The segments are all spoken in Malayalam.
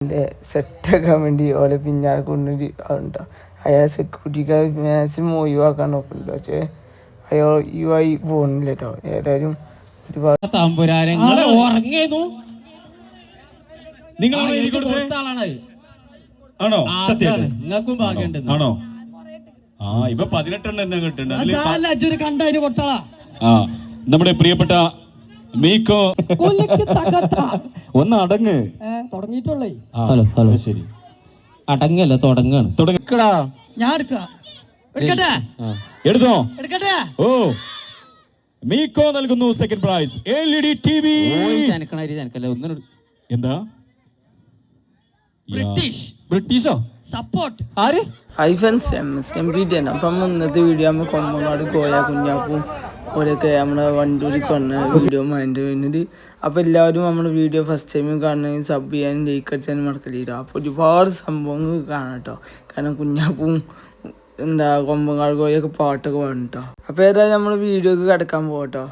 സെറ്റാക്കാൻ വേണ്ടി ഓലെ പിന്നാലെ കൊണ്ടു ഉണ്ടോ. അയാൾ സെക്യൂരിറ്റിക്കാർ മാക്സിമം ഒഴിവാക്കാൻ നോക്കുന്നുണ്ടോ. പക്ഷേ അയാൾ ഒഴിവായി പോകുന്നില്ല കേട്ടോ. ഏതായാലും ഒരുപാട് ആണോ നിങ്ങൾക്കും ഭാഗ്യമുണ്ട്. ആണോ? ആ ഇപ്പൊ 18 എണ്ണം കിട്ടുന്നുണ്ട്. ആ നമ്മുടെ പ്രിയപ്പെട്ട മീക്കോ ഒന്ന് അടങ്ങ് തുടങ്ങിയിട്ടുള്ളേ. ഹലോ ഹലോ ശരി അടങ്ങല്ല തുടങ്ങാണ്. തുടങ്ങടാ. ഞാൻ എടുത്തോ. ഓ മീക്കോ നൽകുന്നു സെക്കൻഡ് പ്രൈസ് LED TV. എന്താ ബ്രിട്ടീഷോ സപ്പോർട്ട് ആര് ഹൈ ഫ്രണ്ട്സ് MSMPT ആണ്. അപ്പം ഇന്നത്തെ വീഡിയോ നമ്മൾ കൊമ്പങ്ങാട് കോയ കുഞ്ഞാപ്പും ഓരൊക്കെ നമ്മുടെ വണ്ടൂരിക്ക് വന്ന വീഡിയോ മൈൻഡ് വേണ്ടിയിട്ട്. അപ്പോൾ എല്ലാവരും നമ്മുടെ വീഡിയോ ഫസ്റ്റ് ടൈം കാണണമെങ്കിൽ സബ് ചെയ്യാനും ലൈക്ക് അടിച്ചാനും മറക്കലില്ല. അപ്പോൾ ഒരുപാട് സംഭവങ്ങൾ കാണാം കേട്ടോ. കാരണം കുഞ്ഞാപ്പും കൊമ്പങ്ങാട് കോയൊക്കെ പാട്ടൊക്കെ പാടും കേട്ടോ. അപ്പോൾ ഏതായാലും നമ്മൾ വീഡിയോക്ക് കിടക്കാൻ പോകട്ടോ.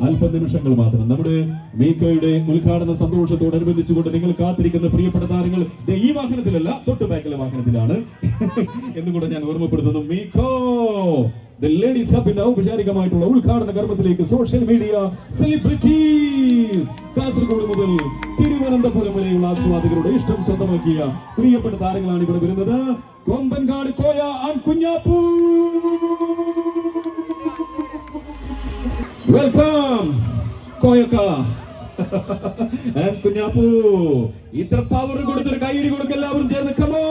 അല്പനിമിഷങ്ങൾ മാത്രം നമ്മുടെ മീക്കോയുടെ ഉദ്ഘാടന സന്തോഷത്തോടനുബന്ധിച്ചുകൊണ്ട് നിങ്ങൾ കാത്തിരിക്കുന്ന പ്രിയപ്പെട്ട താരങ്ങൾ ഈ വാഹനത്തിലല്ല, തൊട്ട് ബാക്കിലെ വാഹനത്തിലാണ് എന്നും കൂടെ ഞാൻ ഓർമ്മപ്പെടുത്തുന്നു. മീക്കോ ദി ലേഡീസ് ഹബിന്റെ ഔപചാരികമായിട്ടുള്ള ഉദ്ഘാടന കർമ്മത്തിലേക്ക് സോഷ്യൽ മീഡിയ സെലിബ്രിറ്റീസ് കാസർഗോഡ് മുതൽ തിരുവനന്തപുരം വരെയുള്ള ആസ്വാദകരുടെ ഇഷ്ടം സ്വന്തമാക്കിയ പ്രിയപ്പെട്ട താരങ്ങളാണ് ഇവിടെ വരുന്നത്. കൊമ്പൻകാട് കോയ ആൻഡ് കുഞ്ഞാപ്പൂ. വെൽക്കം കോയക്ക ആൻഡ് കുഞ്ഞാപ്പൂ. ഇത്ര പവർ കൊടുത്തൊരു കൈയടി കൊടുക്ക എല്ലാവരും ചേർന്ന്. കമോ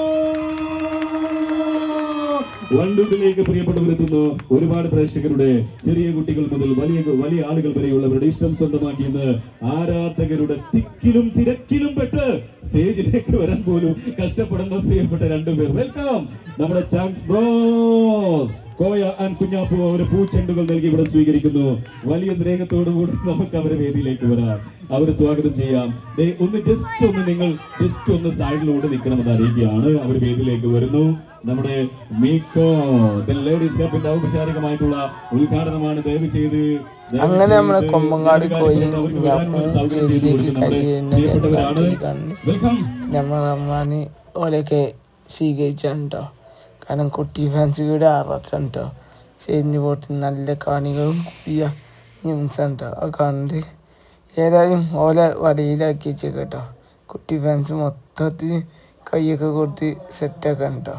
വണ്ടൂരിലേക്ക് പ്രിയപ്പെട്ടവരെത്തുന്നു. ഒരുപാട് പ്രേക്ഷകരുടെ, ചെറിയ കുട്ടികൾ മുതൽ വലിയ ആളുകൾ വരെയുള്ളവരുടെ ഇഷ്ടം സ്വന്തമാക്കിയെന്ന് ആരാധകരുടെ തിക്കിലും തിരക്കിലും പെട്ട് സ്റ്റേജിലേക്ക് വരാൻ പോലും കഷ്ടപ്പെടുന്ന പ്രിയപ്പെട്ട രണ്ടുപേർ. വെൽക്കം നമ്മുടെ chance bros Koya and Kunjappu. അവരെ പൂച്ചെണ്ടുകൾ നൽകി ഇവിടെ സ്വീകരിക്കുന്നു. വലിയ സ്നേഹത്തോടുകൂടി നമുക്ക് അവരെ വേദിയിലേക്ക് വരാം, അവരെ സ്വാഗതം ചെയ്യാം. നിങ്ങൾ ജസ്റ്റ് ഒന്ന് സൈഡിലോട്ട് നിൽക്കണമെന്ന് അറിയിക്കുകയാണ്. അവർ വേദിയിലേക്ക് വരുന്നു. നമ്മുടെ മീക്കോ ലേഡീസ് ക്ലബിന്റെ ഔപചാരികമായിട്ടുള്ള ഉദ്ഘാടനമാണ്. ദയവ് ചെയ്ത് അങ്ങനെ നമ്മളെ കൊമ്പങ്ങാട് കോയി നമ്മളെ ഓലൊക്കെ സ്വീകരിച്ചിട്ടുണ്ടോ. കാരണം കുട്ടി ഫാൻസുകളുടെ ആറാട്ടുണ്ടോ. ചെരിഞ്ഞു പോട്ട് നല്ല കാണികളും കൂടിയ ന്യൂസാണ്ടോ ആ കാണുന്നത്. ഏതായാലും ഓല വടയിലാക്കി വെച്ചേട്ടോ. കുട്ടി ഫാൻസ് മൊത്തത്തിൽ കൈയൊക്കെ കൊടുത്ത് സെറ്റാക്കാൻ കേട്ടോ.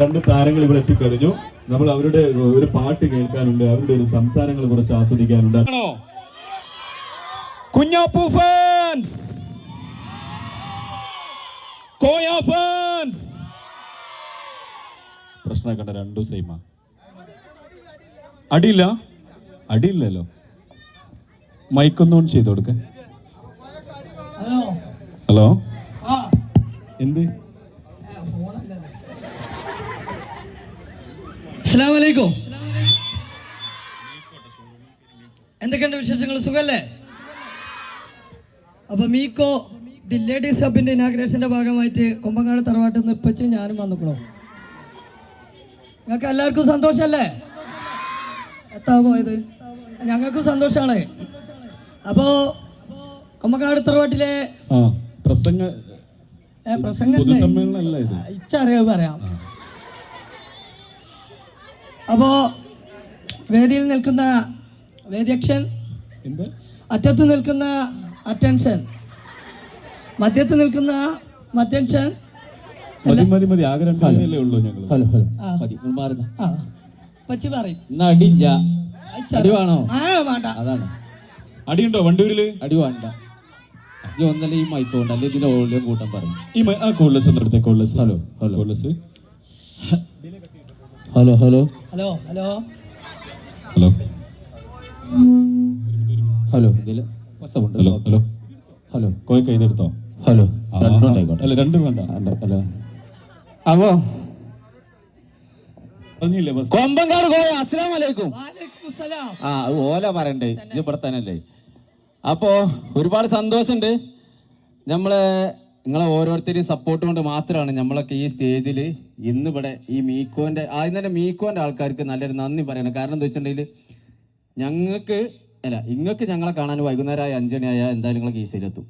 രണ്ട് താരങ്ങൾ ഇവിടെ എത്തിക്കഴിഞ്ഞു. നമ്മൾ അവരുടെ ഒരു പാട്ട് കേൾക്കാനുണ്ട്, അവരുടെ ഒരു സംസാരങ്ങൾ കുറച്ച് ആസ്വദിക്കാനുണ്ട്. Kunjappu fans, Koya fans. പ്രശ്നം കണ്ട രണ്ടു സെയിമ. അടിയില്ലല്ലോ. മൈക്കൊന്ന് ഓൺ ചെയ്ത് കൊടുക്ക. ഹലോ എന്ത്? അസ്സലാമലൈക്കും. എന്തൊക്കെയുണ്ട് വിശേഷങ്ങൾ? സുഖല്ലേ? അപ്പോൾ മീക്കോ ദി ലേഡീസ് ഹബിന്റെ ഇനാഗ്രേഷന്റെ ഭാഗമായിട്ട് കൊമ്പങ്ങാട് തറവാട്ടിൽ നിന്ന് ഇപ്പച്ച് ഞാനും വന്നിക്കണോ. നിങ്ങൾക്ക് എല്ലാവർക്കും സന്തോഷമല്ലേ? എത്താൻ പോയത് ഞങ്ങൾക്കും സന്തോഷമാണ്. അപ്പോൾ കൊമ്പങ്ങാട് തറവാട്ടിലെ പ്രസംഗം ഇച്ചറിയാവ് പറയാം. അപ്പോൾ വേദിയിൽ നിൽക്കുന്ന വേദിയക്ഷൻ, അറ്റത്ത് നിൽക്കുന്ന അറ്റൻഷൻ, മധ്യത്ത് നിൽക്കുന്ന മറ്റൻഷൻ. പച്ചി പറയും അടിയുണ്ടോ വണ്ടൂരില്? അടി വേണ്ട. ഒന്നല്ല ഈ മൈക്കോണ്ട് അല്ലെ ഇതിന്റെ ഓളിയം കൂട്ടം പറയും. Hello hello hello hello hello hello hello hello hello Koya കൈതെടുത്തോ? ഹലോ അല്ല രണ്ടും വേണ്ട. ഹലോ അപ്പോ പറഞ്ഞില്ലേ കൊമ്പങ്കാട് കോയ അസ്സലാമലൈക്കും. ആ ഓല പറയണ്ടേ, ഇവിടെ തന്നെയല്ലേ. അപ്പോ ഒരുപാട് സന്തോഷമുണ്ട്. നമ്മളെ നിങ്ങളെ ഓരോരുത്തരെയും സപ്പോർട്ട് കൊണ്ട് മാത്രമാണ് നമ്മളൊക്കെ ഈ സ്റ്റേജിൽ ഇന്നിവിടെ ഈ മീക്കോൻ്റെ ആദ്യം തന്നെ മീക്കോൻ്റെ ആൾക്കാർക്ക് നല്ലൊരു നന്ദി പറയണം. കാരണം എന്താ വെച്ചിട്ടുണ്ടെങ്കിൽ നിങ്ങൾക്ക് ഞങ്ങളെ കാണാൻ വൈകുന്നേരമായ 5 മണിയായാൽ എന്തായാലും നിങ്ങളെ കേസിലെത്തും.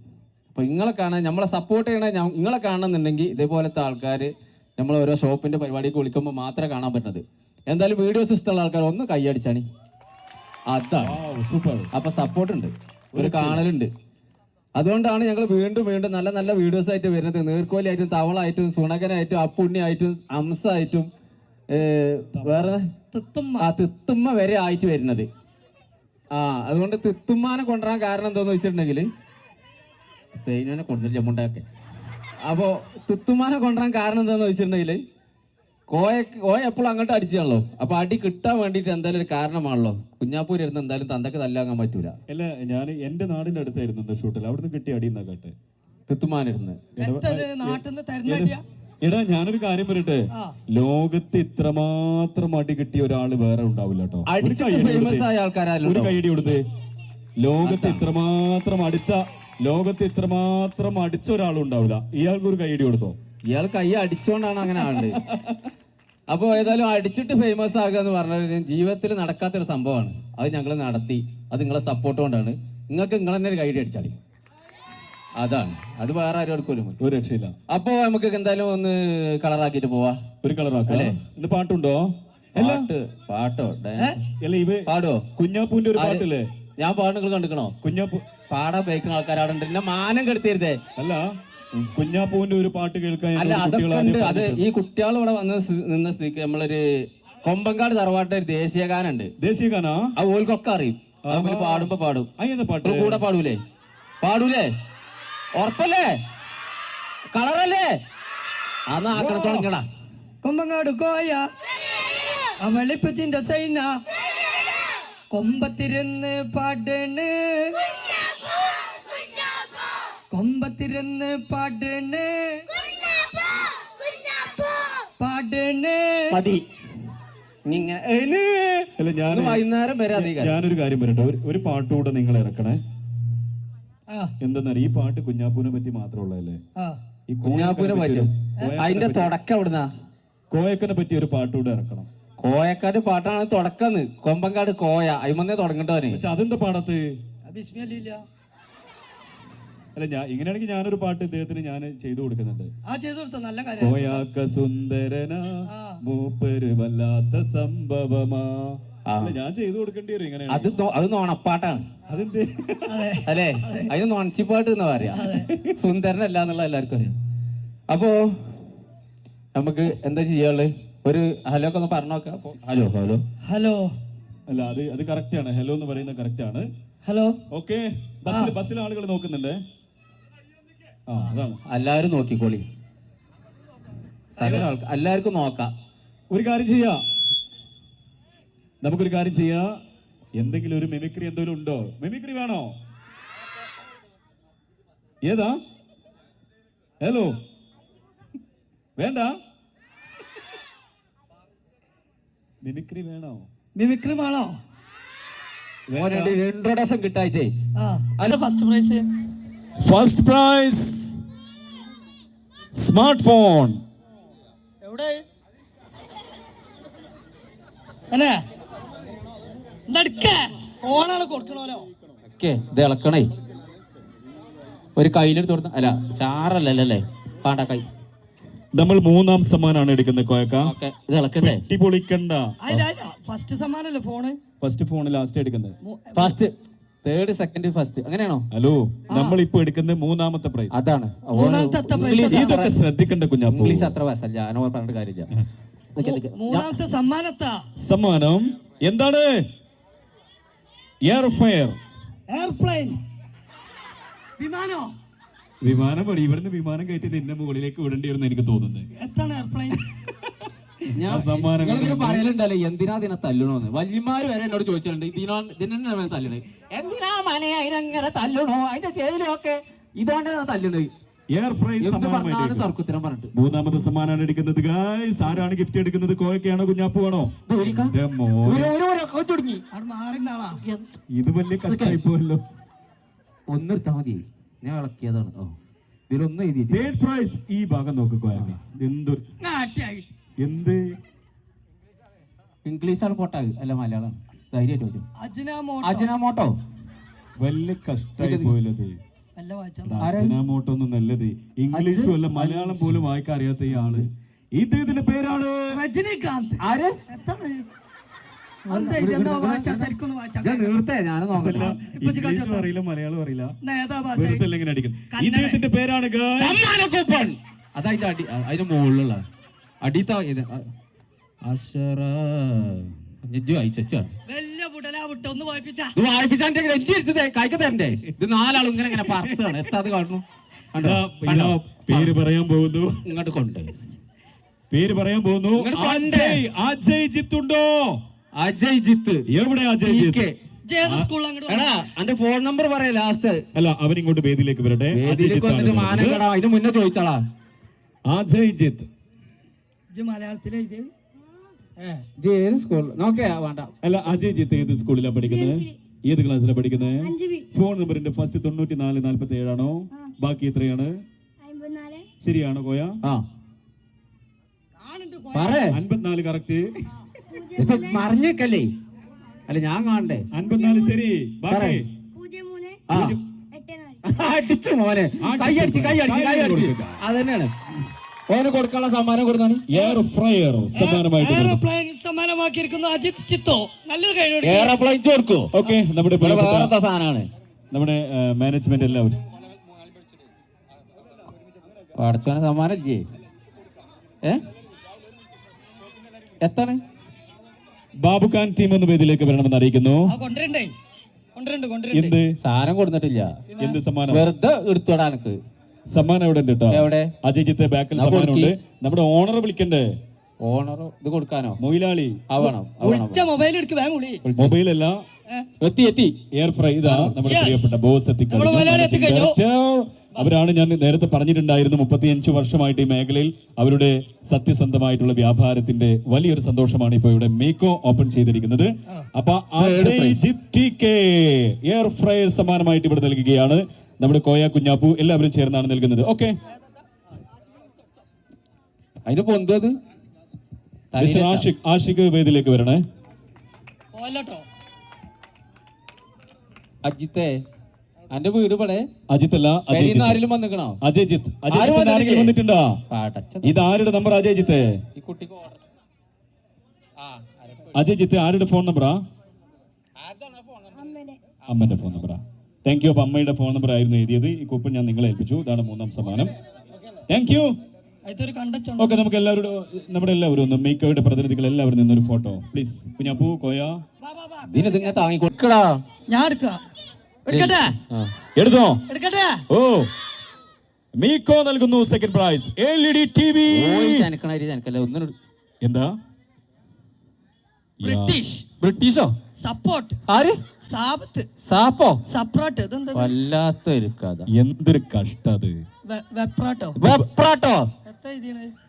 അപ്പോൾ നിങ്ങളെ കാണാൻ നമ്മളെ സപ്പോർട്ട് ചെയ്യണേ നിങ്ങളെ കാണണമെന്നുണ്ടെങ്കിൽ ഇതേപോലത്തെ ആൾക്കാർ നമ്മൾ ഓരോ ഷോപ്പിൻ്റെ പരിപാടിക്ക് വിളിക്കുമ്പോൾ മാത്രമേ കാണാൻ പറ്റുന്നത്. എന്തായാലും വീഡിയോസ് ഇഷ്ടമുള്ള ആൾക്കാർ ഒന്ന് കൈയടിച്ചാണ്. അതാണ് സൂപ്പർ. അപ്പോൾ സപ്പോർട്ടുണ്ട്, ഒരു കാണലുണ്ട്. അതുകൊണ്ടാണ് ഞങ്ങൾ വീണ്ടും വീണ്ടും നല്ല നല്ല വീഡിയോസ് ആയിട്ട് വരുന്നത്. നീർക്കോലിയായിട്ടും തവളായിട്ടും സുണകനായിട്ടും അപ്പുണ്ണിയായിട്ടും അംസായിട്ടും വേറെ തിത്തുമ്മ വരെ ആയിട്ട് വരുന്നത്. അതുകൊണ്ട് തിത്തുമ്മാനെ കൊണ്ടുവരാൻ കാരണം എന്താന്ന് വെച്ചിട്ടുണ്ടെങ്കിൽ സൈനുവിനെ കൊണ്ടുവരും ജമ്മുണ്ടൊക്കെ. അപ്പോൾ തിത്തുമ്മാനെ കൊണ്ടുവരാൻ കാരണം എന്താന്ന് വെച്ചിട്ടുണ്ടെങ്കിൽ കോയ എപ്പോഴും അങ്ങോട്ട് അടിച്ചാണല്ലോ. അപ്പൊ അടി കിട്ടാൻ വേണ്ടിയിട്ട് എന്തായാലും ഒരു കാരണമാണല്ലോ. കുഞ്ഞാപ്പൂര് ഇരുന്ന് എന്തായാലും തന്തക്ക് തല്ലാകാൻ പറ്റൂല. അല്ല, ഞാൻ എന്റെ നാടിന്റെ അടുത്തായിരുന്നു ഷൂട്ടിൽ, അവിടുന്ന് കിട്ടിയ അടി എന്നാ കേട്ടെ. തിത്തുമാനിരുന്ന് എടാ ഞാനൊരു കാര്യം പറയട്ടെ, ലോകത്ത് ഇത്രമാത്രം അടി കിട്ടിയ ഒരാള് വേറെ ഉണ്ടാവില്ല കേട്ടോ. ഒരു കൈയടി കൊടുത്ത്. ലോകത്ത് ഇത്രമാത്രം അടിച്ച ഒരാളുണ്ടാവില്ല. ഇയാൾക്ക് ഒരു കൈയടി കൊടുത്തോ? ഇയാൾ കൈ അടിച്ചോണ്ടാണ് അങ്ങനെ ആളുണ്ട്. അപ്പോൾ ഏതായാലും അടിച്ചിട്ട് ഫേമസ് ആകുക എന്ന് പറഞ്ഞാൽ ജീവിതത്തിൽ നടക്കാത്തൊരു സംഭവമാണ്. അത് ഞങ്ങൾ നടത്തി. അത് നിങ്ങളെ സപ്പോർട്ട് കൊണ്ടാണ്. നിങ്ങൾക്ക് നിങ്ങൾ തന്നെ ഒരു കൈയടി അടിച്ചാളി. അതാണ്, അത് വേറെ ആരും എടുക്കൂലും ഒരു രക്ഷയില്ല. അപ്പൊ നമുക്ക് എന്തായാലും ഒന്ന് കളറാക്കിട്ട് പോവാ. ഒരു കളറാക്കല്ലേ? ഇന്ന് പാട്ടുണ്ടോ? പാട്ടോ പാടോ? കുഞ്ഞാപ്പൂന്റെ ഒരു പാട്ടില്ലേ? ഞാൻ പാടുകൾ കണ്ടിക്കണോ? കുഞ്ഞാപ്പൂ പാടാൻ ബേക്കുന്ന ആൾക്കാരാണ്. എന്നെ മാനം കെടുത്തിരുതേ. അല്ല, കുഞ്ഞാപ്പൂവിന്റെ ഒരു പാട്ട് കേൾക്കാൻ. അല്ല, അതൊക്കെ ഉണ്ട്. അത് ഈ കുട്ടികൾ ഇവിടെ നിന്ന സ്ഥിതിക്ക് നമ്മളൊരു കൊമ്പങ്കാട് തറവാട്ട് ഒരു ദേശീയഗാനുണ്ട്. ദേശീയഗാനാ? ആ ഓൽക്കൊക്കെ അറിയും. അവര് പാടുമ്പോ പാടും. പാട്ട് കൂടെ പാടൂലേ? ഉറപ്പല്ലേ? കളറല്ലേ? അന്ന് ആക്കണത്തോളങ്ങടാ. കൊമ്പങ്ങാട് കോയ വെളിപ്പച്ചിന്റെ സൈന കൊമ്പത്തിരുന്ന് പാടണ്, കൊമ്പത്തിരുന്ന് പാടണ് മതി. വൈകുന്നേരം വരെ ഞാനൊരു കാര്യം പറയട്ടെ, ഒരു പാട്ടുകൂടെ നിങ്ങൾ ഇറക്കണേ. എന്തെന്നറിയ, ഈ പാട്ട് കുഞ്ഞാപ്പൂനെ പറ്റി മാത്രമുള്ളതല്ലേ? ഈ കുഞ്ഞാപ്പൂനെ പറ്റും. അതിന്റെ തുടക്കം എവിടുന്നാ? കോയക്കനെ പറ്റി ഒരു പാട്ടുകൂടെ ഇറക്കണം. കോയക്കാട് പാട്ടാണ് തുടക്കന്ന്. കൊമ്പങ്കാട് കോയ അയിമന്നേ തുടങ്ങണ്ടവന്. പക്ഷെ അതെന്താ പാടത്ത്? അല്ല, ഇങ്ങനെയാണെങ്കിൽ ഞാനൊരു പാട്ട് ഇദ്ദേഹത്തിന് ഞാൻ ചെയ്തു കൊടുക്കുന്നുണ്ട്. നല്ല കോയാക്ക സുന്ദരന മൂപ്പര് വല്ലാത്ത സംഭവമാ. ഞാൻ ചെയ്തു കൊടുക്കേണ്ടി വരും. ഇങ്ങനെ അത് നോണപ്പാട്ടാണ്. അതെന്ത് അല്ലേ? അതിന് നോണച്ചിപ്പാട്ട് എന്നാ പറയാ. സുന്ദരനല്ല എന്നുള്ള എല്ലാവർക്കും അറിയാം. അപ്പോ നമുക്ക് എന്താ ചെയ്യാനുള്ളത്? ഒരു ഹലോ ഒക്കെ ഒന്ന് പറഞ്ഞു നോക്കാം. Hello hello hello. അല്ല, അത് കറക്റ്റ് ആണ്. ഹലോ എന്ന് പറയുന്നത് കറക്റ്റ് ആണ്. ഹലോ. ഓക്കെ. ബസ്സിൽ ആളുകൾ നോക്കുന്നുണ്ട്. എല്ലാവരും നോക്കിക്കോളി. എല്ലാവർക്കും നോക്കാം. ഒരു കാര്യം ചെയ്യാം. എന്തെങ്കിലും ഒരു മിമിക്രി എന്തെങ്കിലും ഉണ്ടോ? മിമിക്രി വേണോ? ഏതാ? ഹലോ വേണ്ട? മിമിക്രി വേണോ? ഇൻട്രോഡക്ഷൻ കിട്ടായിട്ടേ. First prize smartphone. എവിടെ ഫോണാണ് കൊടുക്കണല്ലോ. ഇത് ഇളക്കണേ. ഒരു കയ്യിലെടുത്ത് കൊടുത്ത അല്ല, ചാറല്ലേ പാണ്ട കൈ. നമ്മൾ 3ാം സമ്മാനാണ് എടുക്കുന്നത്. കോയക്ക ഇത് ഇളക്കണ്ടേ? പൊളിക്കണ്ട. ഫസ്റ്റ് സമ്മാനല്ലേ ഫോണ്? ഫസ്റ്റ് ഫോൺ ലാസ്റ്റ് എടുക്കുന്നത്. ഫസ്റ്റ്, തേർഡ്, സെക്കൻഡ്, ഫസ്റ്റ് അങ്ങനെയാണോ? ഹലോ, നമ്മൾ ഇപ്പൊ എടുക്കുന്നത് 3ാമത്തെ പ്രൈസ്. അതാണ്. ഇതൊക്കെ ശ്രദ്ധിക്കണ്ട കുഞ്ഞാപ്പൂ. ഇംഗ്ലീഷ് അത്ര വയസ്സല്ല. ഞാനോ പറഞ്ഞിട്ട് കാര്യമില്ല. 3ാമത്തെ സമ്മാനം എന്താണ്? എയർപ്ലെയിൻ. വിമാനം പണി. ഇവിടുന്ന് വിമാനം കയറ്റി നിന്നെ മുകളിലേക്ക് വിടേണ്ടി വരുന്ന എനിക്ക് തോന്നുന്നത്. ഞാൻ പറയലുണ്ടല്ലോ, എന്തിനാ ഇതിനെ തല്ലണോന്ന്. വല്യമാര് വരെ എന്നോട് ചോദിച്ചിട്ടുണ്ട്, ഇതിനെ തല്ലണേ എന്തിനാ മനെ, അതിനെങ്ങനെ തല്ലണോ, അതിന്റെ ചെയ്തലൊക്കെ ഇതുകൊണ്ട് തല്ലണത്. തർക്കുത്തരം പറഞ്ഞിട്ട് 3ാമത്തെ സമ്മാനാണ് എടുക്കുന്നത്. ഗായ്സ്, ആരാണ് ഗിഫ്റ്റ് എടുക്കുന്നത്? കോയക്കയാണോ കുഞ്ഞാപ്പുവാണോ? ഇത് വലിയ കഷ്ടായി പോയല്ലോ. ഒന്നെടുത്താ മതി, ഞാൻ ഇളക്കിയതാണ്. ഇതിലൊന്നും എഴുതിയില്ല. തേർഡ് പ്രൈസ് ഈ ഭാഗം നോക്കുക. എന്തൊരു എന്ത് ഇംഗ്ലീഷാണ് പൊട്ടാത് അല്ല മലയാളം ധൈര്യമായിട്ട് വെച്ചു. അജിനാമോട്ടോ വല്ല കഷ്ടായി പോയത്. അജിനാമോട്ടോ ഒന്നും നല്ലത് ഇംഗ്ലീഷും അല്ല മലയാളം പോലും വായിക്കാൻ അറിയാത്ത ഈ ആള്. ഇതിന്റെ പേരാണ് രജനീകാന്ത്. ആര് നേരത്തെ ഞാൻ നോക്കില്ല. ഇംഗ്ലീഷും അറിയില്ല മലയാളം അറിയില്ല. വെറുതെ അടിക്കണം. ഇദ്ദേഹത്തിന്റെ പേരാണ് കൂപ്പൺ. അതായിട്ട് അടി അതിന് മുകളിലുള്ള അടിത്ത ഇത് കൈക്ക് തരണ്ടേ. ഇത് 4 ആളും ഇങ്ങനെ പറത്താണ്. എത്താത് കാണുന്നു. പേര് പറയാൻ പോകുന്നു. ഇങ്ങോട്ട് കൊണ്ട് പേര് പറയാൻ പോകുന്നു. അജയ് ജിത്ത് ഉണ്ടോ? അജയ് ജിത്ത് എവിടെ? അജയ് ജിത്ത് എടാ എന്റെ ഫോൺ നമ്പർ പറയാ ലാസ്റ്റ്. അല്ല അവനിങ്ങോട്ട് വേദിയിലേക്ക് വരട്ടെ. അതിന് മുന്നേ ചോദിച്ചാളാ. അജയ് ജിത്ത് മലയാളത്തിലെ വേണ്ട. അല്ല അജയ് ജിത്ത് ഏത് സ്കൂളിലാണ് പഠിക്കുന്നത്? ഏത് ക്ലാസ്സിലാണ് പഠിക്കുന്നത്? ഫോൺ നമ്പറിന്റെ ഫസ്റ്റ് 9447 ആണോ? ബാക്കി എത്രയാണ്? ശരിയാണോ കോയ? 54 കറക്റ്റ്. മറിഞ്ഞേക്കല്ലേ അല്ല ഞാൻ കാണണ്ടേ. 54 ശരി. ബാക്കി അടിച്ചു മോനെ. കൈയടിച്ച് അതന്നെയാണ് ഓന് കൊടുക്കാനുള്ള സമ്മാനം കൊടുത്താണ്. എയർ ഫ്രയർ സമ്മാനമാക്കിയിരിക്കുന്നു അജിത് ചിത്തോ. നല്ലൊരു കൈയോടെ എയർപ്ലെയിൻ കൊടുക്കും. ഓക്കെ നമ്മുടെ വേറെന്താ സാധനമാണ് നമ്മുടെ മാനേജ്മെന്റ് എല്ലാവരും പഠിച്ചവനെ സമ്മാനം ഇല്ലേ? എത്താണ്? ബാബുഖാൻ ടീം ഒന്ന് വേദിയിലേക്ക് വരണമെന്ന് അറിയിക്കുന്നു. എന്ത് സാധനം കൊടുത്തിട്ടില്ല. എന്ത് സമ്മാനം? വെറുതെ എടുത്തോടാ എനിക്ക്. സമ്മാനം എവിടെ ഉണ്ട് കേട്ടോ? എവിടെ? അജയ് ജിത്ത് ബാക്കിൽ സമ്മാനമുണ്ട്. നമ്മുടെ ഓണർ വിളിക്കണ്ടേ? ഓണറോ ഇത് കൊടുക്കാനോ? മൊയിലാളി മൊബൈൽ അല്ല എത്തി എയർ ഫ്രൈ. ഇതാ നമ്മുടെ പ്രിയപ്പെട്ട ബോസ് എത്തിക്കഴിഞ്ഞു. അവരാണ് ഞാൻ നേരത്തെ പറഞ്ഞിട്ടുണ്ടായിരുന്നു 35 വർഷമായിട്ട് ഈ മേഖലയിൽ അവരുടെ സത്യസന്ധമായിട്ടുള്ള വ്യാപാരത്തിന്റെ വലിയൊരു സന്തോഷമാണ് ഇപ്പോൾ ഇവിടെ മേക്കോ ഓപ്പൺ ചെയ്തിരിക്കുന്നത്. അപ്പൊ എയർ ഫ്രയർ സമ്മാനമായിട്ട് ഇവിടെ നൽകുകയാണ്. നമ്മുടെ കോയ കുഞ്ഞാപ്പു എല്ലാവരും ചേർന്നാണ് നൽകുന്നത്. ഓക്കെ അതിന് പൊന്തത് ആഷിഖ് വേദിയിലേക്ക് വരണേ. അജിത്തെ എന്റെ വീട് ഇവിടെ അജിത്ത് അല്ല ആരെങ്കിലും വന്നിക്കണോ? അജയ് ജിത്ത്. ആരെങ്കിലും വന്നിട്ടുണ്ടോ? ഇത് ആരുടെ നമ്പർ? അജയ് ജിത്ത്. ഈ കുട്ടിക്ക് അജയ് ജിത്ത് ആരുടെ ഫോൺ നമ്പറാ? അമ്മന്റെ ഫോൺ നമ്പറാ. Thank you. അപ്പൊ അമ്മയുടെ ഫോൺ നമ്പർ ആയിരുന്നു എഴുതിയത്. ഈ കൂപ്പൺ ഞാൻ നിങ്ങളെ ഏൽപ്പിച്ചു. ഇതാണ് 3ാം സമ്മാനം. Thank you. ഓക്കെ നമുക്ക് എല്ലാവരും നമ്മുടെ എല്ലാവരും ഒന്ന് മേക്കോയുടെ പ്രതിനിധികൾ എല്ലാവരും നിന്നൊരു ഫോട്ടോ പ്ലീസ്. കുഞ്ഞാപ്പു കോയ താങ്ങി കൊടുക്കടാ. ഞാൻ എടുത്തോ? ഓ മീക്കോ നൽകുന്നു സെക്കൻഡ് പ്രൈസ് LED TV. എന്താ ബ്രിട്ടീഷോ? സപ്പോർട്ട് ആര്? സാപ്പോ സപ്രാട്ട്. വല്ലാത്തൊരു കഥ. എന്തൊരു കഷ്ടത്. വെപ്രാട്ടോ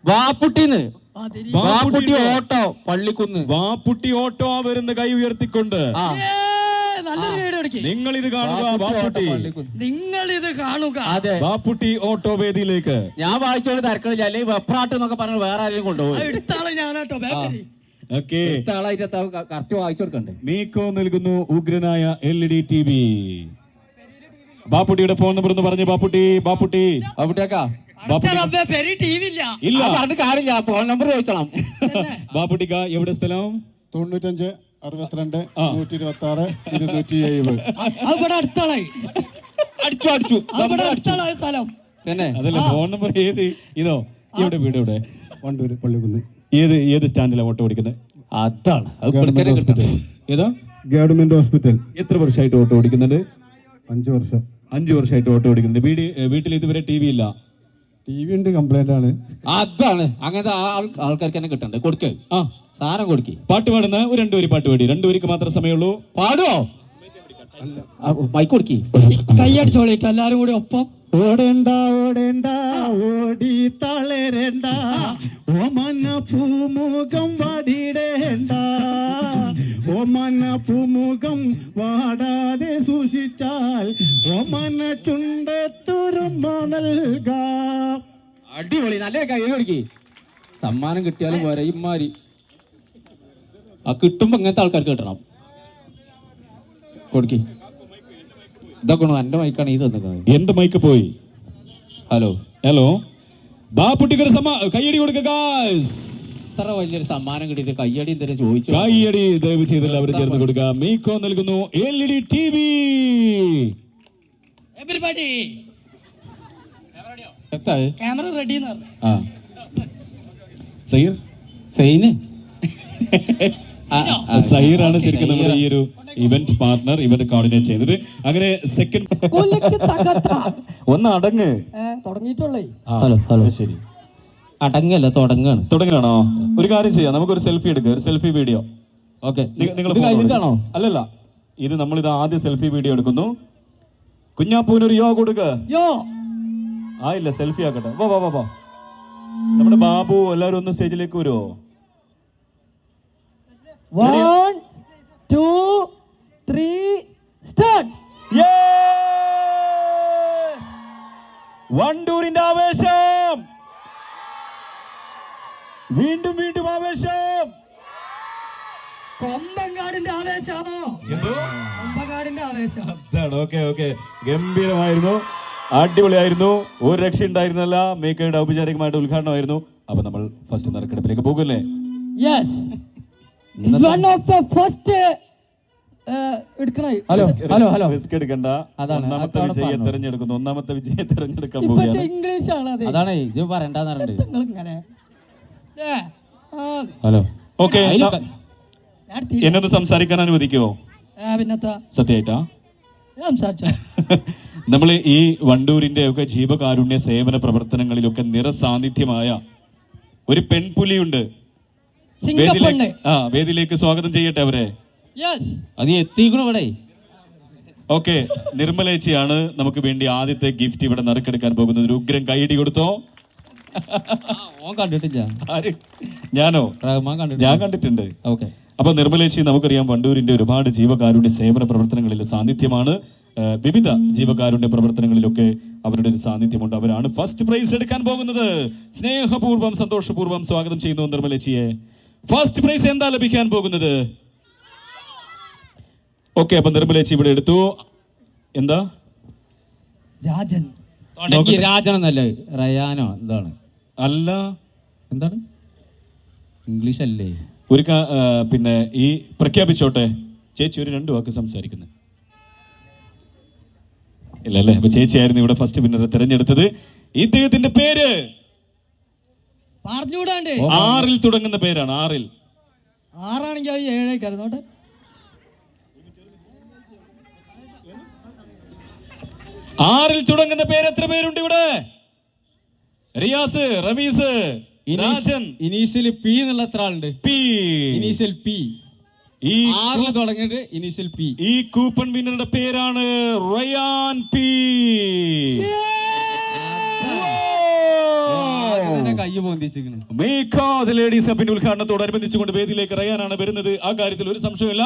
വാപ്പുട്ടിന്ന്. വാപ്പുട്ടി ഓട്ടോ പള്ളിക്കുന്ന്. വാപ്പുട്ടി ഓട്ടോ വരുന്ന കൈ ഉയർത്തിക്കൊണ്ട് നിങ്ങൾ ഇത് കാണുക. അതെ വാപ്പുട്ടി ഓട്ടോ വേദിയിലേക്ക്. ഞാൻ വായിച്ചോണ്ട് തിരക്കണില്ല. അല്ലെങ്കിൽ വെപ്രാട്ട് എന്നൊക്കെ പറഞ്ഞ വേറെ ആരെങ്കിലും കൊണ്ടുപോകും. കറക്റ്റ് വായിച്ചു കൊടുക്കണ്ടേ? മീക്കോ നൽകുന്നു ഉഗ്രനായ LED TV. ബാപ്പുട്ടിയുടെ ഫോൺ നമ്പർ എന്ന് പറഞ്ഞു. ബാപ്പുട്ടിയാക്കാ ഇല്ല കാര്യമില്ല. Phone number ചോദിച്ചോളാം. ബാപ്പുട്ടിക്ക എവിടെ സ്ഥലം? 95 62 126 270. അടിച്ചു തന്നെ അതല്ല ഫോൺ നമ്പർ. ഏത് ഇതോ? എവിടെ വീട്? എവിടെ? വണ്ടൂര് പള്ളിക്കുന്ന്. ഏത് സ്റ്റാൻഡിലാണ് ഓട്ടോ ഓടിക്കുന്നത്? അതാണ് ഏതാ? Government hospital. എത്ര വർഷമായിട്ട് ഓട്ടോ ഓടിക്കുന്നുണ്ട്? 5 വർഷം. 5 വർഷമായിട്ട് ഓട്ടോ ഓടിക്കുന്നുണ്ട്. വീട്ടിൽ ഇതുവരെ TV ഇല്ല. TV ഉണ്ട്, കംപ്ലൈന്റ് ആണ്. അതാണ് അങ്ങനത്തെ ആൾക്കാർക്ക് തന്നെ കിട്ടണ്ടേ. കൊടുക്കേ സാധനം കൊടുക്കി. പാട്ട് പാടുന്ന 2 വരി പാട്ട് പാടി. 2 വരിക്ക് മാത്രമേ സമയമുള്ളൂ. പാടുവോ? മൈക്ക് കൊടുക്കി. കൈയടിച്ചോളിട്ട് എല്ലാരും കൂടി ഒപ്പം. ഓടേണ്ട ഓടി തളരേണ്ട ഓമന പൂമുഖം വടിടേണ്ട ഓമന പൂമുഖം വാടാതെ സൂക്ഷിച്ചാൽ ഓമന ചുണ്ടത്തുരുമ്പ നൽകാം. അടിപൊളി, നല്ല കൈ കൊടുക്കി. സമ്മാനം കിട്ടിയാലും പോരെ ഇമാരി. ആ കിട്ടുമ്പോ ഇങ്ങനത്തെ ആൾക്കാർക്ക് കിട്ടണം. കൊടുക്കി. ഇതൊക്കെ എന്റെ മൈക്കാണ് ഈ തന്നിക്കുന്നത്. എന്റെ മൈക്ക് പോയി. ഹലോ ഹലോ, ബാപ്പുട്ടിക്കൊരു കയ്യടി കൊടുക്കുക ഗായ്സ്. ഇത്ര വലിയൊരു സമ്മാനം കിട്ടിയിട്ട് കയ്യടി എന്തെങ്കിലും ചോദിച്ചു. കയ്യടി ദയവ് ചെയ്ത് എല്ലാവരും ചേർന്ന് കൊടുക്കുക. മീക്കോ നൽകുന്നു LED TV. എവരിബഡി എത്താ ക്യാമറ റെഡി എന്ന് പറഞ്ഞു. ആ സയ്യിർ സൈന് സയ്യിറാണ് ശരിക്കും നമ്മുടെ ഈ ഒരു ഇവന്റ് പാർട്ണർ, ഇവന്റ് കോർഡിനേറ്റ് ചെയ്യുന്നത്. അങ്ങനെ സെക്കൻഡ് ഒന്ന് അടങ്ങ് തുടങ്ങിയിട്ടുള്ളേ. ഹലോ ഹലോ, ശരി അടങ്ങല്ല തുടങ്ങാണ്. തുടങ്ങാണോ? ഒരു കാര്യം ചെയ്യാം, നമുക്കൊരു സെൽഫി എടുക്കുക, ഒരു സെൽഫി വീഡിയോ. ഓക്കെ, നിങ്ങൾ കഴിഞ്ഞിട്ടാണോ? അല്ലല്ല, ഇത് നമ്മളിത് ആദ്യം സെൽഫി വീഡിയോ എടുക്കുന്നു. കുഞ്ഞാപ്പൂനൊരു യോ കൊടുക്ക. യോ ആയില്ല, സെൽഫി ആക്കട്ടെ. വാ വാ വാ വാ. നമ്മുടെ ബാബു എല്ലാവരും ഒന്ന് സ്റ്റേജിലേക്ക് വരുമോ? 1 2 3 സ്റ്റാർട്ട്. വണ്ടൂരിന്റെ ആവേശം, വീണ്ടും വീണ്ടും ആവേശം. കൊമ്പങ്കാടിന്റെ ആവേശമാണോ? എന്തോ കൊമ്പങ്കാടിന്റെ ആവേശം. അതാണ്. ഓക്കെ ഓക്കെ, ഗംഭീരമായിരുന്നു, അടിപൊളിയായിരുന്നു, ഒരു രക്ഷ ഉണ്ടായിരുന്നല്ല. മേക്കയുടെ ഔപചാരികമായിട്ട് ഉദ്ഘാടനമായിരുന്നു. അപ്പൊ നമ്മൾ ഫസ്റ്റ് നറുക്കെടുപ്പിലേക്ക് പോകുമല്ലേ? Yes. One of the first എടുക്കണേ. ഹലോ ഹലോ ഹലോ, റിസ്ക് എടുക്കണ്ട. അതാണ് ഒന്നാമത്തെ വിജയെ തെരഞ്ഞെടുക്കുന്നു. ഒന്നാമത്തെ വിജയെ തെരഞ്ഞെടുക്കാൻ ഇപ്പൊ പോവുകയാണ്. ഇംഗ്ലീഷ് ആണ് അത്. അതാണ് ഇത് പറയണ്ടെന്ന് പറഞ്ഞിട്ട്. നിങ്ങൾ ഇങ്ങനെ ഹലോ ഓക്കെ, ഞാൻ എന്നൊന്ന് സംസാരിക്കാൻ അനുവദിക്കുമോ? പിന്നത്താ സത്യമായിട്ടാ സംസാരിച്ചോ. നമ്മൾ ഈ വണ്ടൂരിന്റെ ഒക്കെ ജീവകാരുണ്യ സേവന പ്രവർത്തനങ്ങളിലൊക്കെ നിറസാന്നിധ്യമായ ഒരു പെൺപുലിയുണ്ട്. സിംഗപ്പൂരിനെ. വേദിയിലേക്ക് സ്വാഗതം ചെയ്യട്ടെ അവരെ. യെസ്, അത് എത്തിക്കണു ഇവിടെ. ഓക്കെ, നിർമ്മലേച്ചിയാണ് നമുക്ക് വേണ്ടി ആദ്യത്തെ ഗിഫ്റ്റ് ഇവിടെ നറുക്കെടുക്കാൻ പോകുന്നത്. ഒരു ഉഗ്രം കൈയടി കൊടുത്തോ. ഓൻ കണ്ടിട്ടില്ല. ആര്? ഞാനോ? റഹ്മാൻ കണ്ടിട്ടില്ല. ഞാൻ കണ്ടിട്ടുണ്ട്. ഓക്കെ, അപ്പൊ നിർമ്മലേച്ചി നമുക്കറിയാം വണ്ടൂരിന്റെ ഒരുപാട് ജീവകാരുണ്യ സേവന പ്രവർത്തനങ്ങളിൽ സാന്നിധ്യമാണ്. വിവിധ ജീവകാരുണ്യ പ്രവർത്തനങ്ങളിലൊക്കെ അവരുടെ ഒരു സാന്നിധ്യമുണ്ട്. അവരാണ് ഫസ്റ്റ് പ്രൈസ് എടുക്കാൻ പോകുന്നത്. സ്നേഹപൂർവ്വം സന്തോഷപൂർവ്വം സ്വാഗതം ചെയ്യുന്നു നിർമ്മലേച്ചിയെ. ഫസ്റ്റ് പ്രൈസ് എന്താ ലഭിക്കാൻ പോകുന്നത്? ഓക്കെ, അപ്പൊ നിർമ്മലേച്ചി ഇവിടെ എടുത്തു. എന്താ? രാജൻ. രാജനെന്നല്ലേ? റയാനോ എന്താണ്? അല്ല, എന്താണ്? ഇംഗ്ലീഷ് അല്ലേ? ഒരു പിന്നെ ഈ പ്രഖ്യാപിച്ചോട്ടെ. ചേച്ചി ഒരു 2 വാക്ക് സംസാരിക്കുന്നത് ഇല്ലല്ലേ? അപ്പൊ ചേച്ചിയായിരുന്നു ഇവിടെ ഫസ്റ്റ് വിന്നറെ തെരഞ്ഞെടുത്തത്. ഇദ്ദേഹത്തിന്റെ പേര് പറഞ്ഞുകൂടാണ്ട്. 6 തുടങ്ങുന്ന പേരാണ്. 6 ആറാണെങ്കിൽ 7 കരുന്നോട്ടെ. 6 തുടങ്ങുന്ന പേര് എത്ര പേരുണ്ട് ഇവിടെ? റിയാസ്, റമീസ്, രാജൻ. ഇനീഷ്യൽ പി എന്നുള്ള എത്ര ആളുണ്ട്? പി. Initial P. ഈ 6 തുടങ്ങിയിട്ട് ഇനീഷ്യൽ പി. ഈ കൂപ്പൺ വിന്നറുടെ പേരാണ് റയാൻ പി. കൈ പൊന്തിച്ചിരിക്കുന്നു. മേഘാദ് ലേഡീസ് ഹബിന്റെ ഉദ്ഘാടനത്തോടനുബന്ധിച്ചുകൊണ്ട് വേദിയിലേക്ക് റയാനാണ് വരുന്നത്. ആ കാര്യത്തിൽ ഒരു സംശയമില്ല.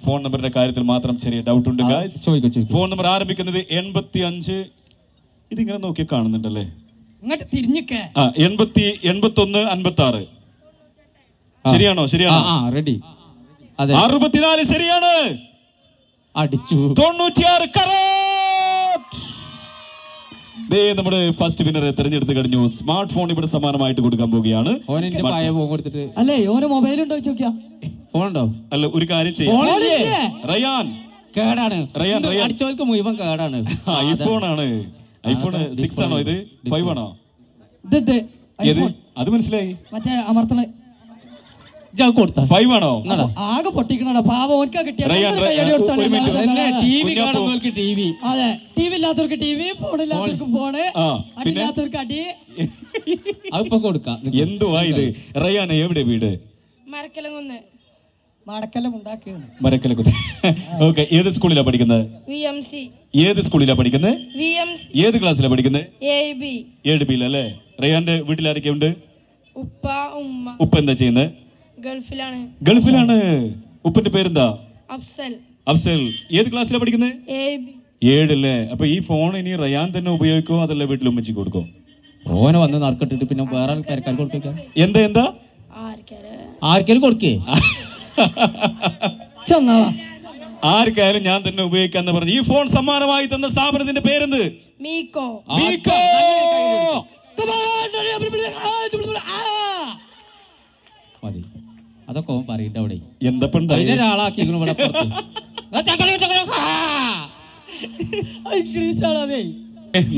ഫോൺ നമ്പറിന്റെ കാര്യത്തിൽ മാത്രം ചെറിയ ഡൗട്ട് ഉണ്ട് ഗായ്സ്. ഫോൺ നമ്പർ ആരംഭിക്കുന്നത് 85. ഇതിങ്ങനെ നോക്കി കാണുന്നുണ്ടല്ലേ? ഇങ്ങോട്ട് തിരിഞ്ഞിക്കേ. 81 56 ശരിയാണോ? ശരിയാണോ? റെഡി. 64 ശരിയാണ്. അടിച്ചു. 96 കറക്റ്റ്. നമ്മുടെ ഫസ്റ്റ് വിന്നറെ തെരഞ്ഞെടുത്ത് കഴിഞ്ഞു. സ്മാർട്ട് ഫോൺ ഇവിടെ സമ്മാനമായിട്ട് കൊടുക്കാൻ പോവുകയാണ്. അല്ലേ ഓന് മൊബൈൽ ഉണ്ടോ ചോദിക്കാ? ഫോൺ ഉണ്ടോ? അല്ല, ഒരു കാര്യം ചെയ്യാം. റയാൻ കേടാണ്. റയാൻ അടിച്ചവർക്ക് മുഴുവൻ കേടാണ്. ഐഫോൺ ആണ്. ഐഫോൺ 6 ആണോ ഇത്? 5 ആണോ? ഇത് അത് മനസ്സിലായി. മറ്റേ അമർത്തണ 5 ആണോ? ആകെ പൊട്ടിക്കണോ പാവം. ഓർക്കാ കിട്ടിയ റയാൻ ടിവി കാണുന്നവർക്ക് ടിവി. അതെ, ടിവി ഇല്ലാത്തവർക്ക് ടിവി, ഫോണില്ലാത്തവർക്ക് ഫോണ്, അടിയില്ലാത്തവർക്ക് അടി. അതിപ്പോ കൊടുക്കാം. എന്തുവാ ഇത്? റയാൻ എവിടെ വീട്? മരക്കലം മടക്കെല്ലാം ഉണ്ടാക്കിയത്. മരക്കലക്കുന്ന്. ഓക്കെ, ഏത് സ്കൂളിലാ പഠിക്കുന്നത്? VMC. ഏത് സ്കൂളിലാ പഠിക്കുന്നത്? VMC. ഏത് ക്ലാസ്സിലാ പഠിക്കുന്നത്? AB. 7B അല്ലേ? റയാന്റെ വീട്ടിൽ ആരൊക്കെ ഉണ്ട്? ഉപ്പ ഉമ്മ. ഉപ്പ എന്താ ചെയ്യുന്നത്? ഗൾഫിലാണ്. ഗൾഫിലാണ്. ഉപ്പന്റെ പേരെന്താ? അഫ്സൽ. അഫ്സൽ. ഏത് ക്ലാസ്സിലാണ് പഠിക്കുന്നത്? 7 അല്ലേ? അപ്പൊ ഈ ഫോൺ ഇനി റയാൻ തന്നെ ഉപയോഗിക്കോ അതല്ല വീട്ടിൽ ഉമ്മച്ചി കൊടുക്കോ? ഓനെ വന്ന് നറുക്കിട്ടിട്ട് പിന്നെ വേറെ ആൾക്കാർ കൊടുക്കുക. എന്താ ആർക്കെങ്കിലും കൊടുക്കേ? ആർക്കായാലും ഞാൻ തന്നെ ഉപയോഗിക്കാന്ന് പറഞ്ഞു. ഈ ഫോൺ സമ്മാനമായി തന്ന സ്ഥാപനത്തിന്റെ പേരെന്ത്? മീക്കോ. മതി, അതൊക്കെ ഓൻ പറയട്ടെ. അവിടെ എന്തപ്പണ്ട ഒരാളാക്കി ഇവിടെ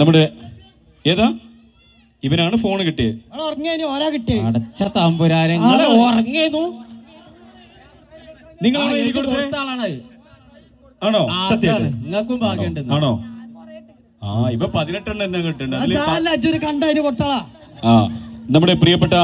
നമ്മുടെ ഏതാ ഇവനാണ് ഫോൺ കിട്ടിയത്. അടച്ച തമ്പുരാനെ ഉറങ്ങിയതു നിങ്ങളാണോ എഴുതി കൊടുത്തത്? ആണോ? സത്യം നിങ്ങൾക്കും ഭാഗ്യമുണ്ട്. ആണോ? ആ ഇപ്പൊ 18 തന്നെ കിട്ടുന്നുണ്ട്. ആ നമ്മുടെ പ്രിയപ്പെട്ട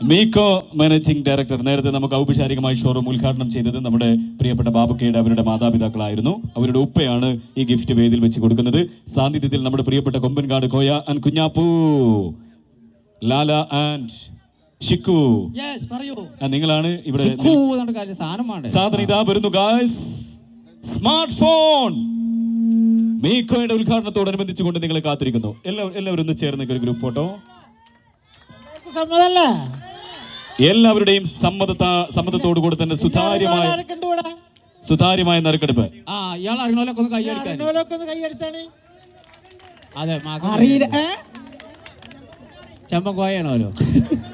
മീക്കോ മാനേജിംഗ് ഡയറക്ടർ നേരത്തെ നമുക്ക് ഔപചാരികമായി ഷോറൂം ഉദ്ഘാടനം ചെയ്തത് നമ്മുടെ പ്രിയപ്പെട്ട ബാബുക്കയുടെ അവരുടെ മാതാപിതാക്കളായിരുന്നു. അവരുടെ ഉപ്പയാണ് ഈ ഗിഫ്റ്റ് വേദിയിൽ വെച്ച് കൊടുക്കുന്നത്. സാന്നിധ്യത്തിൽ നമ്മുടെ പ്രിയപ്പെട്ട കൊമ്പൻകാട് കോയ ആൻഡ് കുഞ്ഞാപ്പൂ, ലാല ആൻഡ് ഷിക്കു, നിങ്ങളാണ് ഇവിടെ സാധനം. ഇതാ വരുന്നു ഗായ്സ്, സ്മാർട്ട് ഫോൺ മീക്കോയുടെ ഉദ്ഘാടനത്തോടനുബന്ധിച്ചുകൊണ്ട് നിങ്ങളെ കാത്തിരിക്കുന്നു. എല്ലാവരും ഒന്ന് ചേർന്ന് ഒരു ഗ്രൂപ്പ് ഫോട്ടോ. എല്ലാവരുടെയും സമ്മതത്തോടു കൂടി തന്നെ സുതാര്യമായ നറുക്കെടുപ്പ്.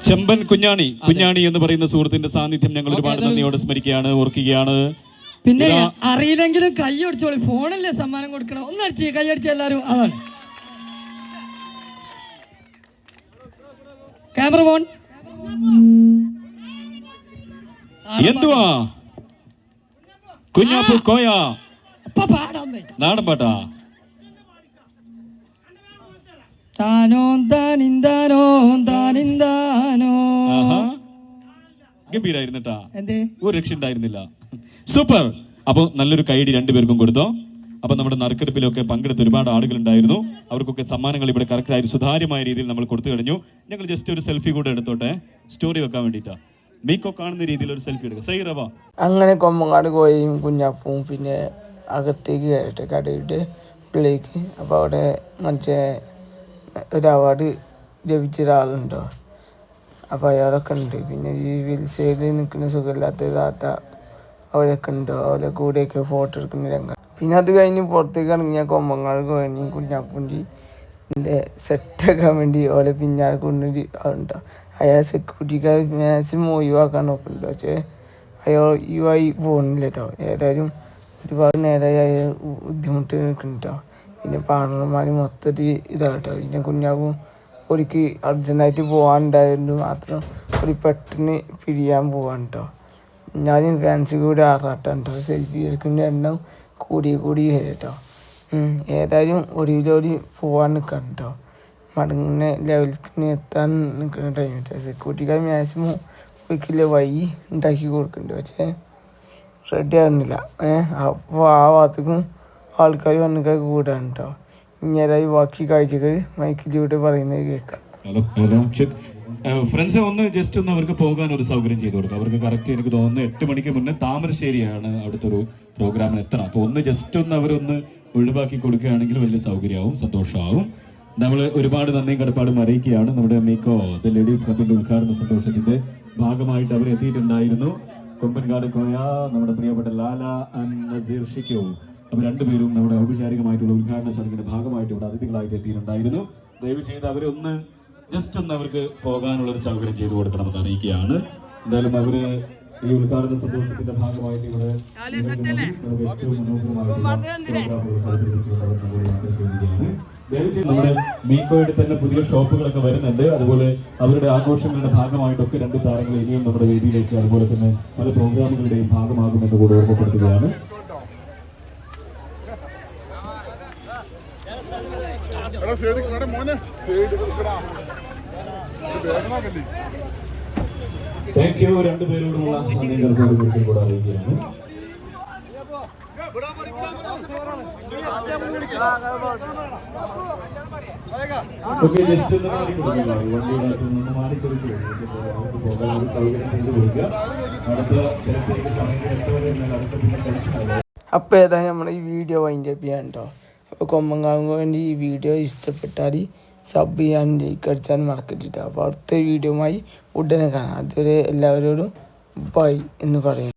ചെമ്പൻ കുഞ്ഞാണി എന്ന് പറയുന്ന സുഹൃത്തിന്റെ സാന്നിധ്യം ഞങ്ങൾ ഒരുപാട് നന്ദിയോടെ സ്മരിക്കുകയാണ്, ഓർക്കുകയാണ്. പിന്നെ അറിയില്ലെങ്കിലും കൈ അടിച്ചോളി, ഫോണല്ലേ സമ്മാനം കൊടുക്കണം. ഒന്ന് അടിച്ച് കൈ അടിച്ച എല്ലാരും. അതാണ് ക്യാമറ ഫോൺ. എന്തുവാ കുഞ്ഞാപ്പൂ കോയ നാടൻ പാട്ടാ? താനോ താനിന്താനോ താനിന്താനോ. ഗംഭീരായിരുന്നട്ടാ, ഒരു രക്ഷ ഉണ്ടായിരുന്നില്ല. സൂപ്പർ. അപ്പൊ നല്ലൊരു കൈഡി രണ്ടുപേർക്കും കൊടുത്തോ. അപ്പൊ നമ്മുടെ നറുക്കെടുപ്പിലൊക്കെ പങ്കെടുത്ത ഒരുപാട് ആളുകൾ ഉണ്ടായിരുന്നു. അവർക്കൊക്കെ സമ്മാനങ്ങൾ ഇവിടെ കറക്റ്റായി സുതാര്യമായ രീതിയിൽ നമ്മൾ കൊടുത്തു കഴിഞ്ഞു. ഞങ്ങൾ ജസ്റ്റ് ഒരു സെൽഫി കൂടെ എടുത്തോട്ടെ, സ്റ്റോറി വെക്കാൻ വേണ്ടിയിട്ടാ. മീക്കോ കാണുന്ന രീതിയിൽ ഒരു സെൽഫി എടുക്കുക. സൈറവാ. അങ്ങനെ കൊമ്പങ്ങാട് കോയയും കുഞ്ഞാപ്പും പിന്നെ അകത്തേക്ക് കയറട്ടെ കടയുടെ ഉള്ളിലേക്ക്. അപ്പോൾ അവിടെ മറ്റേ ഒരു അവാർഡ് ലഭിച്ച ഒരാളുണ്ടോ, അപ്പോൾ അയാളൊക്കെ ഉണ്ട്. പിന്നെ ഈ വീൽ സൈഡിൽ നിൽക്കുന്ന സുഖമില്ലാത്ത താത്ത അവരൊക്കെ ഉണ്ടോ, അവരെ കൂടെയൊക്കെ ഫോട്ടോ എടുക്കുന്ന രംഗം. പിന്നെ അത് കഴിഞ്ഞ് പുറത്തേക്ക് ഇറങ്ങിയാൽ കൊമ്പങ്ങാട് കോയനും കുഞ്ഞാപ്പൂൻ്റെ എൻ്റെ സെറ്റാക്കാൻ വേണ്ടി ഓലെ പിന്നാലെ കൊണ്ടൊരു ആളുണ്ടോ. അയാൾ സെക്യൂരിറ്റിക്കാർ മാക്സിമം ഒഴിവാക്കാൻ നോക്കുന്നുണ്ടോ. പക്ഷേ അയാൾ ഒഴിവായി പോകുന്നില്ല കേട്ടോ. ഏതായാലും ഒരുപാട് നേരമായി അയാൾ ബുദ്ധിമുട്ട് നിൽക്കുന്നുണ്ടോ. പിന്നെ പാർട്ണർമാർ മൊത്തത്തിൽ ഇതാട്ടോ. പിന്നെ കുഞ്ഞാപ്പും ഒരിക്കൽ അർജൻറ്റായിട്ട് പോകാനുണ്ടായിരുന്നു മാത്രം ഒരു പെട്ടെന്ന് പിരിയാൻ പോകാൻ കേട്ടോ. ഞാനും ഫാൻസ് കൂടെ ആറാട്ടാണ് കേട്ടോ. സെൽഫി എടുക്കുന്ന എണ്ണം കൂടി കേട്ടോ. ഏതായാലും ഒടിവിലോടി പോകാൻ നിൽക്കണം കേട്ടോ. മടങ്ങുന്ന ലെവലിൽ എത്താൻ നിൽക്കുന്ന ടൈം കേട്ടോ. സെക്യൂരിറ്റിക്കാർ മാക്സിമം ഒരിക്കലും വഴി ഉണ്ടാക്കി കൊടുക്കുന്നുണ്ട്. പക്ഷേ റെഡി ആകുന്നില്ല. അപ്പോൾ ആ ഭാഗത്തേക്കും ആൾക്കാർ വന്നിട്ട് കൂടാണ് കേട്ടോ. ഇങ്ങനെയായി ബാക്കി കാഴ്ചകൾ മൈക്കിലൂടെ പറയുന്നത് കേൾക്കാം. ഫ്രണ്ട്സ് ഒന്ന് ജസ്റ്റ് ഒന്ന് അവർക്ക് പോകാൻ ഒരു സൗകര്യം ചെയ്തു കൊടുക്കുക. അവർക്ക് കറക്റ്റ് എനിക്ക് തോന്നുന്നു 8 മണിക്ക് മുന്നേ താമരശ്ശേരിയാണ് അടുത്തൊരു പ്രോഗ്രാമിന് എത്തണം. അപ്പോൾ ഒന്ന് ജസ്റ്റ് ഒന്ന് അവരൊന്ന് ഒഴിവാക്കി കൊടുക്കുകയാണെങ്കിൽ വലിയ സൗകര്യമാവും, സന്തോഷമാവും. നമ്മൾ ഒരുപാട് നന്ദിയും കടപ്പാടും അറിയിക്കുകയാണ്. നമ്മുടെ മീക്കോ ദ ലേഡീസ് ക്ലബിന്റെ ഉദ്ഘാടന സന്തോഷത്തിന്റെ ഭാഗമായിട്ട് അവർ എത്തിയിട്ടുണ്ടായിരുന്നു. കൊമ്പൻകാട് കോയ, നമ്മുടെ പ്രിയപ്പെട്ട ലാല ആൻഡ് നസീർ ഷിക്കോ, അവർ രണ്ടുപേരും നമ്മുടെ ഔപചാരികമായിട്ടുള്ള ഉദ്ഘാടന ചടങ്ങിന്റെ ഭാഗമായിട്ട് ഇവിടെ അതിഥികളായിട്ട് എത്തിയിട്ടുണ്ടായിരുന്നു. ദയവ് ചെയ്ത് അവരൊന്ന് ജസ്റ്റ് ഒന്ന് അവർക്ക് പോകാനുള്ള ഒരു സൗകര്യം ചെയ്തു കൊടുക്കണമെന്ന് അറിയിക്കുകയാണ്. എന്തായാലും അവര് ഈ ഉദ്ഘാടന സന്തോഷത്തിന്റെ ഭാഗമായിട്ട് ഇവിടെ ഏറ്റവും നമ്മുടെ മീക്കോയുടെ തന്നെ പുതിയ ഷോപ്പുകളൊക്കെ വരുന്നുണ്ട്. അതുപോലെ അവരുടെ ആഘോഷങ്ങളുടെ ഭാഗമായിട്ടൊക്കെ 2 താരങ്ങൾ ഇനിയും നമ്മുടെ വേദിയിലേക്ക് അതുപോലെ തന്നെ പല പ്രോഗ്രാമുകളുടെയും ഭാഗമാകുമെന്ന് കൂടെ ഓർമ്മപ്പെടുത്തുകയാണ്. Thank you. 2 പേരോടുമുള്ള നന്ദി കൂടെ അറിയിക്കുകയാണ്. ഓക്കെ, ജസ്റ്റ് ഒന്ന് മാറിക്കൊടുക്കുക, വണ്ടിയുടെ അകത്ത് നിന്ന് മാറിക്കൊടുക്കുക, പോകാൻ ഒരു സൗകര്യം ചെയ്ത് കൊടുക്കുക. അടുത്ത സ്ഥലത്തേക്ക് സമയത്ത് എത്തുവരെ അടുത്ത പിന്നെ ടെൻഷനാണ്. അപ്പോൾ ഏതായാലും നമ്മൾ ഈ വീഡിയോ വൈൻഡ് അപ്പ് ചെയ്യാൻ കേട്ടോ. അപ്പോൾ കൊമ്പങ്കാവിന് വേണ്ടി ഈ വീഡിയോ ഇഷ്ടപ്പെട്ടാൽ സബ് ചെയ്യാനും ലൈക്ക് അടിച്ചാനും മറക്കരുത്. അപ്പോൾ അടുത്ത വീഡിയോയുമായി ഉടനെ കാണാം. അതുവരെ എല്ലാവരോടും ബൈ എന്ന് പറയും.